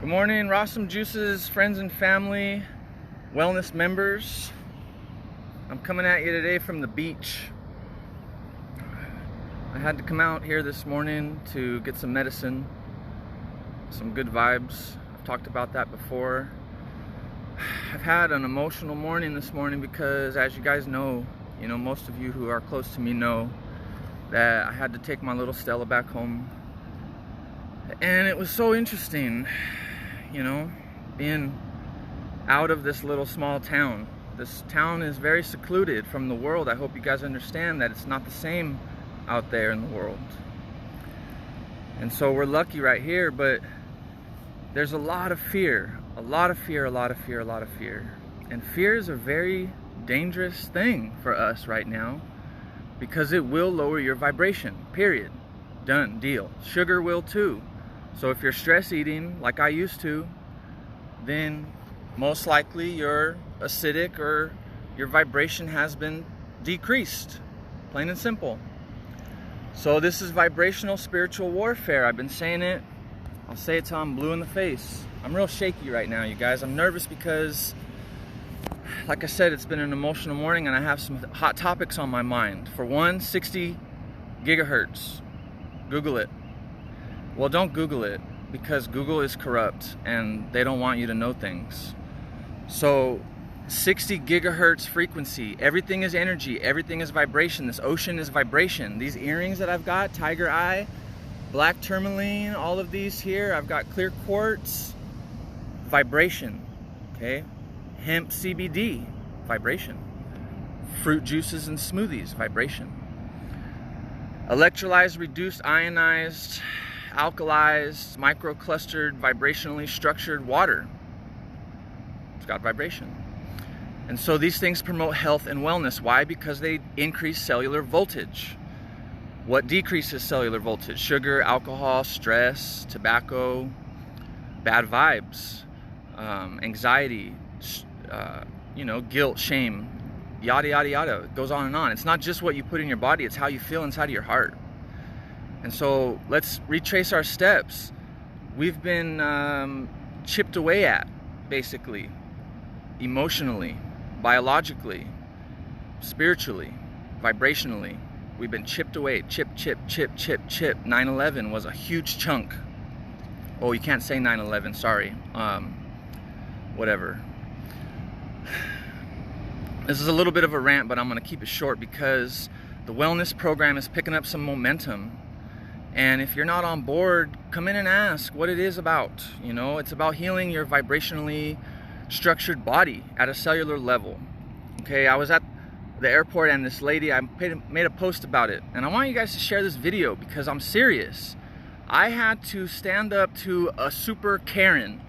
Good morning, Rossum Juices, friends and family, wellness members. I'm coming at you today from the beach. I had to come out here this morning to get some medicine, some good vibes. I've talked about that before. I've had an emotional morning this morning because, as you guys know, most of you who are close to me know that I had to take my little Stella back home. And it was so interesting, being out of this little small town. This town is very secluded from the world. I hope you guys understand that it's not the same out there in the world. And so we're lucky right here, but there's a lot of fear. A lot of fear. And fear is a very dangerous thing for us right now because it will lower your vibration, period. Done, deal. Sugar will too. So if you're stress eating like I used to, then most likely you're acidic or your vibration has been decreased, plain and simple. So this is vibrational spiritual warfare. I've been saying it. I'll say it till I'm blue in the face. I'm real shaky right now, you guys. I'm nervous because, like I said, it's been an emotional morning and I have some hot topics on my mind. For one, 60 gigahertz. Google it. Well, don't Google it because Google is corrupt and they don't want you to know things. So 60 gigahertz frequency, everything is energy, everything is vibration. This ocean is vibration. These earrings that I've got, tiger eye, black tourmaline, all of these here, I've got clear quartz, vibration, okay? Hemp CBD, vibration. Fruit juices and smoothies, vibration. Electrolyzed, reduced, ionized, alkalized, microclustered, vibrationally structured water. It's got vibration. And so these things promote health and wellness. Why? Because they increase cellular voltage. What decreases cellular voltage? Sugar, alcohol, stress, tobacco, bad vibes, anxiety, guilt, shame, yada, yada, yada. It goes on and on. It's not just what you put in your body, it's how you feel inside of your heart. And so let's retrace our steps. We've been chipped away at, basically, emotionally, biologically, spiritually, vibrationally. We've been chipped away, chip. 9/11 was a huge chunk. Oh, you can't say 9/11, sorry. Whatever. This is a little bit of a rant, but I'm going to keep it short because the wellness program is picking up some momentum. And if you're not on board, come in and ask what it is about. It's about healing your vibrationally structured body at a cellular level. Okay, I was at the airport and this lady, I made a post about it. And I want you guys to share this video because I'm serious. I had to stand up to a super Karen,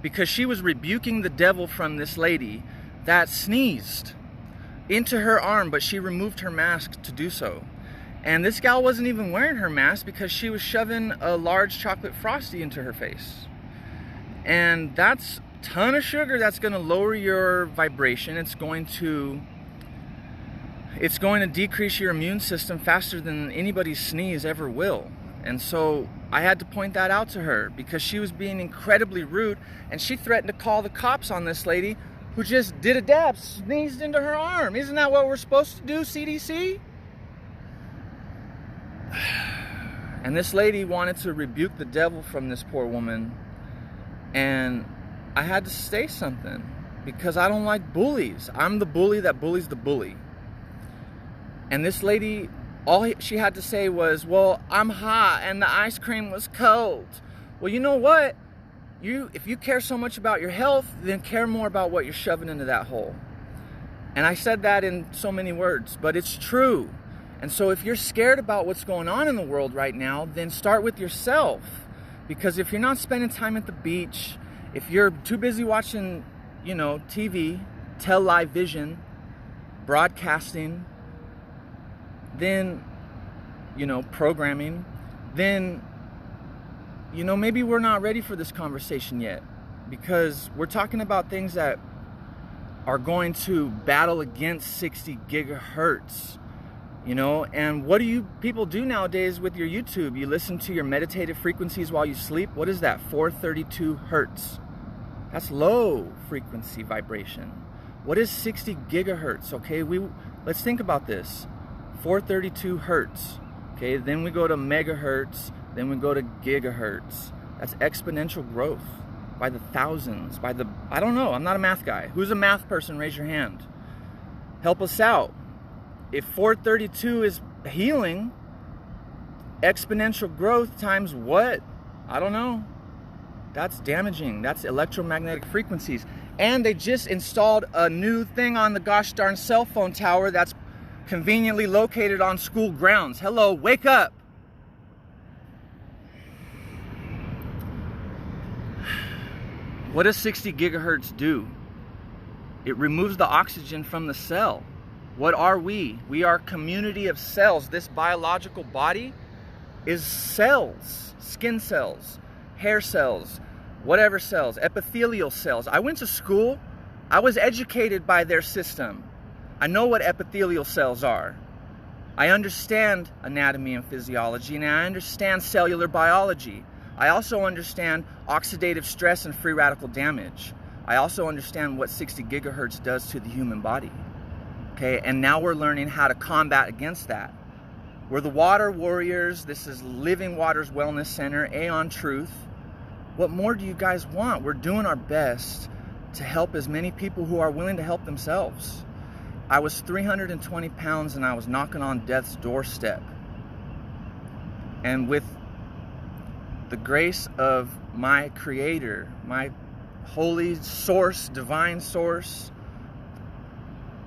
because she was rebuking the devil from this lady that sneezed into her arm, but she removed her mask to do so. And this gal wasn't even wearing her mask because she was shoving a large chocolate Frosty into her face. And that's a ton of sugar that's going to lower your vibration. It's going to decrease your immune system faster than anybody's sneeze ever will. And so I had to point that out to her because she was being incredibly rude and she threatened to call the cops on this lady who just did a dab, sneezed into her arm. Isn't that what we're supposed to do, CDC? And this lady wanted to rebuke the devil from this poor woman. And I had to say something because I don't like bullies. I'm the bully that bullies the bully. And this lady, all she had to say was, well, I'm hot and the ice cream was cold. Well, you know what? If you care so much about your health, then care more about what you're shoving into that hole. And I said that in so many words, but it's true. And so if you're scared about what's going on in the world right now, then start with yourself. Because if you're not spending time at the beach, if you're too busy watching, TV, television, broadcasting, then, programming, then, maybe we're not ready for this conversation yet. Because we're talking about things that are going to battle against 60 gigahertz. You know, and what do you people do nowadays with your YouTube? You listen to your meditative frequencies while you sleep. What is that? 432 hertz. That's low frequency vibration. What is 60 gigahertz? Okay, let's think about this. 432 hertz. Okay, then we go to megahertz, then we go to gigahertz. That's exponential growth by the thousands, I don't know, I'm not a math guy. Who's a math person? Raise your hand. Help us out. If 432 is healing, exponential growth times what? I don't know. That's damaging. That's electromagnetic frequencies. And they just installed a new thing on the gosh darn cell phone tower that's conveniently located on school grounds. Hello, wake up. What does 60 gigahertz do? It removes the oxygen from the cell. What are we? We are a community of cells. This biological body is cells, skin cells, hair cells, whatever cells, epithelial cells. I went to school. I was educated by their system. I know what epithelial cells are. I understand anatomy and physiology, and I understand cellular biology. I also understand oxidative stress and free radical damage. I also understand what 60 gigahertz does to the human body. Okay, and now we're learning how to combat against that. We're the water warriors. This is Living Waters Wellness Center, Aeontruth. What more do you guys want? We're doing our best to help as many people who are willing to help themselves. I was 320 pounds and I was knocking on death's doorstep. And with the grace of my Creator, my holy source, divine source,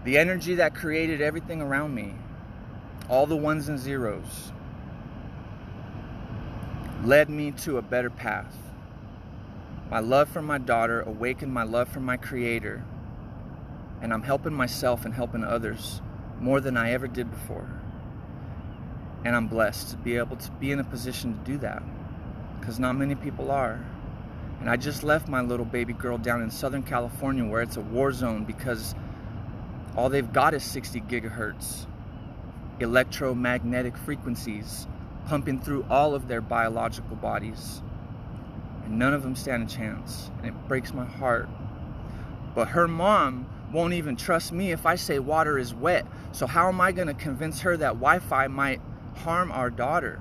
the energy that created everything around me, all the ones and zeros, led me to a better path. My love for my daughter awakened my love for my Creator, and I'm helping myself and helping others more than I ever did before. And I'm blessed to be able to be in a position to do that, because not many people are. And I just left my little baby girl down in Southern California where it's a war zone because all they've got is 60 gigahertz electromagnetic frequencies pumping through all of their biological bodies. And none of them stand a chance. And it breaks my heart. But her mom won't even trust me if I say water is wet. So how am I going to convince her that Wi-Fi might harm our daughter?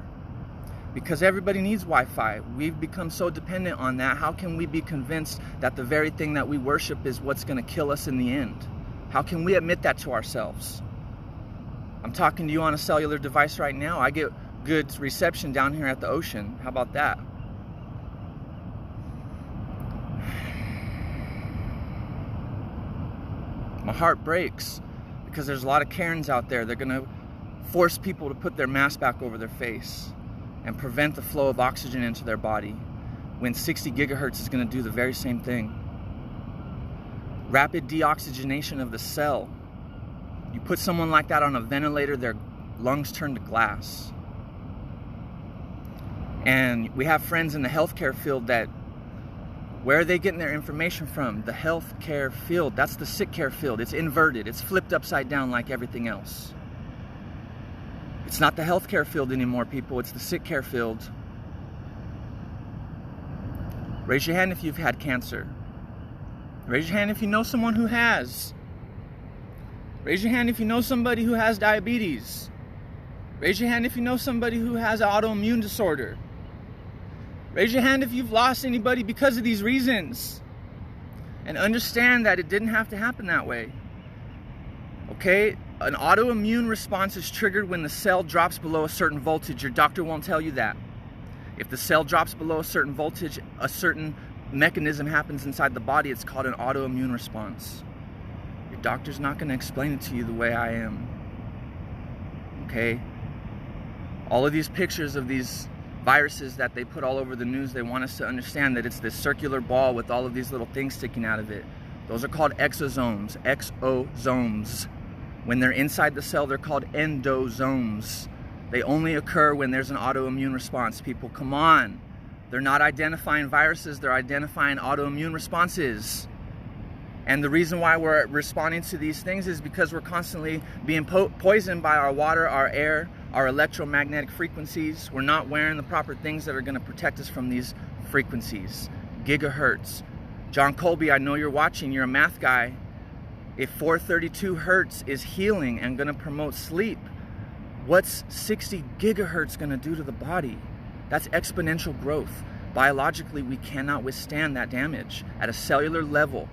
Because everybody needs Wi-Fi. We've become so dependent on that. How can we be convinced that the very thing that we worship is what's going to kill us in the end? How can we admit that to ourselves? I'm talking to you on a cellular device right now. I get good reception down here at the ocean. How about that? My heart breaks because there's a lot of Karens out there. They're going to force people to put their mask back over their face and prevent the flow of oxygen into their body when 60 gigahertz is going to do the very same thing. Rapid deoxygenation of the cell. You put someone like that on a ventilator, their lungs turn to glass. And we have friends in the healthcare field that, where are they getting their information from? The healthcare field. That's the sick care field. It's inverted. It's flipped upside down like everything else. It's not the healthcare field anymore, people. It's the sick care field. Raise your hand if you've had cancer. Raise your hand if you know someone who has. Raise your hand if you know somebody who has diabetes. Raise your hand if you know somebody who has an autoimmune disorder. Raise your hand if you've lost anybody because of these reasons. And understand that it didn't have to happen that way. Okay? An autoimmune response is triggered when the cell drops below a certain voltage. Your doctor won't tell you that. If the cell drops below a certain voltage, a certain mechanism happens inside the body. It's called an autoimmune response. Your doctor's not going to explain it to you the way I am. Okay? All of these pictures of these viruses that they put all over the news, they want us to understand that it's this circular ball with all of these little things sticking out of it. Those are called exosomes. Exosomes. When they're inside the cell, they're called endosomes. They only occur when there's an autoimmune response. People, come on. They're not identifying viruses, they're identifying autoimmune responses. And the reason why we're responding to these things is because we're constantly being poisoned by our water, our air, our electromagnetic frequencies. We're not wearing the proper things that are going to protect us from these frequencies. Gigahertz. John Colby, I know you're watching, you're a math guy. If 432 hertz is healing and going to promote sleep, what's 60 gigahertz going to do to the body? That's exponential growth. Biologically, we cannot withstand that damage at a cellular level.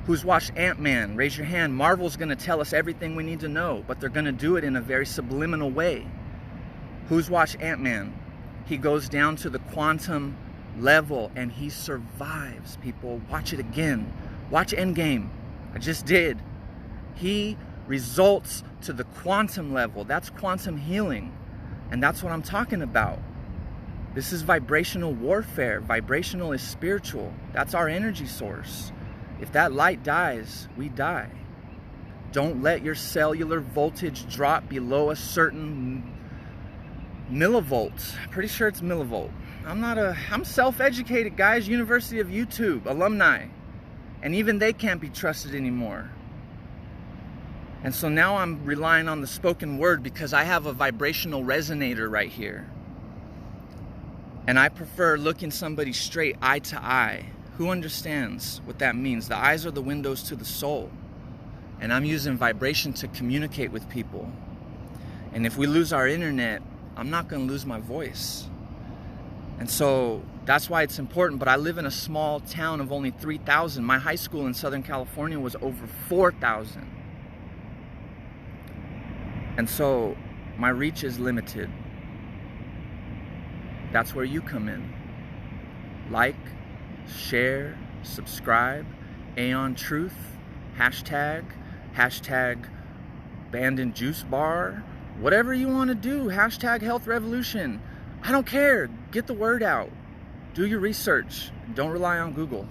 Who's watched Ant-Man? Raise your hand. Marvel's going to tell us everything we need to know, but they're going to do it in a very subliminal way. Who's watched Ant-Man? He goes down to the quantum level and he survives, people. Watch it again. Watch Endgame. I just did. He results to the quantum level. That's quantum healing. And that's what I'm talking about. This is vibrational warfare. Vibrational is spiritual. That's our energy source. If that light dies, we die. Don't let your cellular voltage drop below a certain millivolt. Pretty sure it's millivolt. I'm self-educated, guys. University of YouTube, alumni. And even they can't be trusted anymore. And so now I'm relying on the spoken word because I have a vibrational resonator right here. And I prefer looking somebody straight eye to eye. Who understands what that means? The eyes are the windows to the soul. And I'm using vibration to communicate with people. And if we lose our internet, I'm not going to lose my voice. And so that's why it's important. But I live in a small town of only 3,000. My high school in Southern California was over 4,000. And so my reach is limited. That's where you come in. Like, share, subscribe, Aeontruth, hashtag abandoned juice bar, whatever you want to do, hashtag health revolution. I don't care. Get the word out. Do your research. Don't rely on Google.